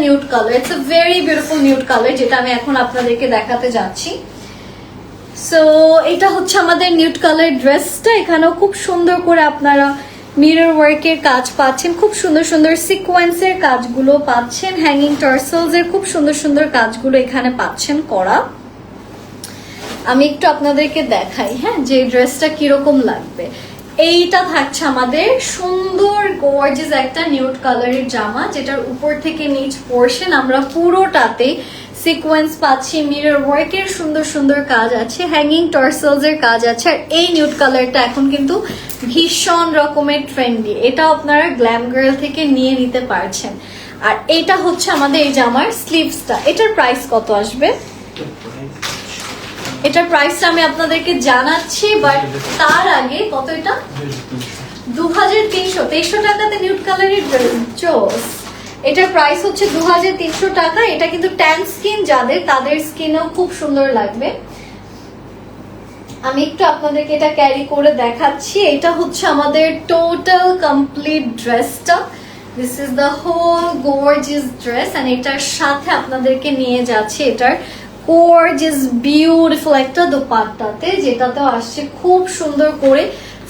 Nude colour, it's a very beautiful nude colour, যেটা আমি এখন আপনাদেরকে দেখাতে যাচ্ছি। সো এটা হচ্ছে আমাদের নিউড কালার ড্রেসটা। এখানেও খুব সুন্দর করে আপনারা মিরর ওয়ার্কের কাজ পাচ্ছেন, খুব সুন্দর সুন্দর সিকোয়েন্সের কাজগুলো পাচ্ছেন, হ্যাঙ্গিং টার্সেলস এর খুব সুন্দর সুন্দর কাজগুলো এখানে পাচ্ছেন করা। আমি একটু আপনাদেরকে দেখাই, হ্যাঁ, যে ড্রেসটা কিরকম লাগবে। এইটা থাকছে আমাদের সুন্দর গর্জিয়াস একটা নিউড কালারের জামা, যেটার উপর থেকে নিচ পোর্শন আমরা পুরোটাতে সিকোয়েন্স পাচ্ছি, মিরর ওয়ার্কের সুন্দর সুন্দর কাজ আছে, হ্যাঙ্গিং টার্সেলস এর কাজ আছে। আর এই নিউড কালারটা এখন কিন্তু ভীষণ রকমের ট্রেন্ডি, এটা আপনারা গ্ল্যাম গার্ল থেকে নিয়ে নিতে পারছেন। আর এটা হচ্ছে আমাদের এই জামার স্লিভসটা। এটার প্রাইস কত আসবে? এটার প্রাইসটা আমি আপনাদেরকে জানাচ্ছি, বাট তার আগে কত, এটা 2300, 2300 টাকাতে নিউড কালারের চোস। এটার প্রাইস হচ্ছে 2300 টাকা। এটা কিন্তু ট্যান স্কিন যাদের, তাদের স্কিনেও খুব সুন্দর লাগবে। আমি একটু আপনাদেরকে এটা ক্যারি করে দেখাচ্ছি। এটা হচ্ছে আমাদের টোটাল কমপ্লিট ড্রেসটা। This is the whole gorgeous dress, and এটার সাথে আপনাদেরকে নিয়ে যাচ্ছে এটার গর্জিয়াস বিউটিফুল একটা দোপাট্টাতে, যেটাতেও আসছে খুব সুন্দর করে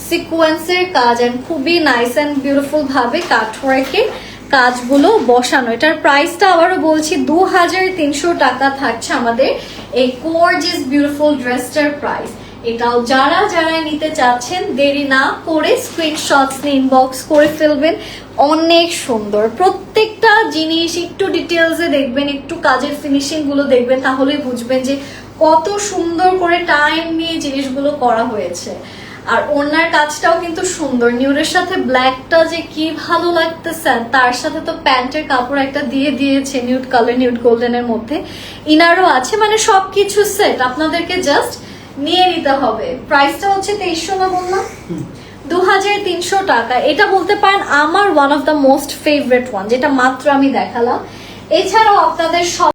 সিকোয়েন্সের কাজ, এন্ড খুবই নাইস এন্ড বিউটিফুল ভাবে কাটওয়ার্কের কাজগুলো বসানো। এটার প্রাইসটা আবারও বলছি 2300 টাকা থাকছে আমাদের এই গর্জিয়াস বিউটিফুল ড্রেসটার প্রাইস। এটাও যারা যারা নিতে চাচ্ছেন দেরি না করে স্ক্রিনশটস নিয়ে ইনবক্স করে ফেলবেন। অনেক সুন্দর প্রত্যেকটা জিনিস, একটু ডিটেলসে দেখবেন, একটু কাজের ফিনিশিং গুলো দেখবেন, তাহলেই বুঝবেন যে কত সুন্দর করে টাইম নিয়ে জিনিসগুলো করা হয়েছে। আর ওনার কাজটাও কিন্তু সুন্দর, নিউডের সাথে ব্ল্যাকটা যে কি ভালো লাগতেছে, তার সাথে তো প্যান্টের কাপড় একটা দিয়ে দিয়েছে নিউড কালার, নিউড গোল্ডেনের মধ্যে ইনারও আছে, মানে সবকিছু সেট। আপনাদেরকে জাস্ট নিয়ে নিতে হবে। প্রাইসটা হচ্ছে 2300 না বললাম, 2300 টাকা। এটা বলতে পারেন আমার one of the most favourite one, যেটা মাত্র আমি দেখালাম। এছাড়াও আপনাদের সব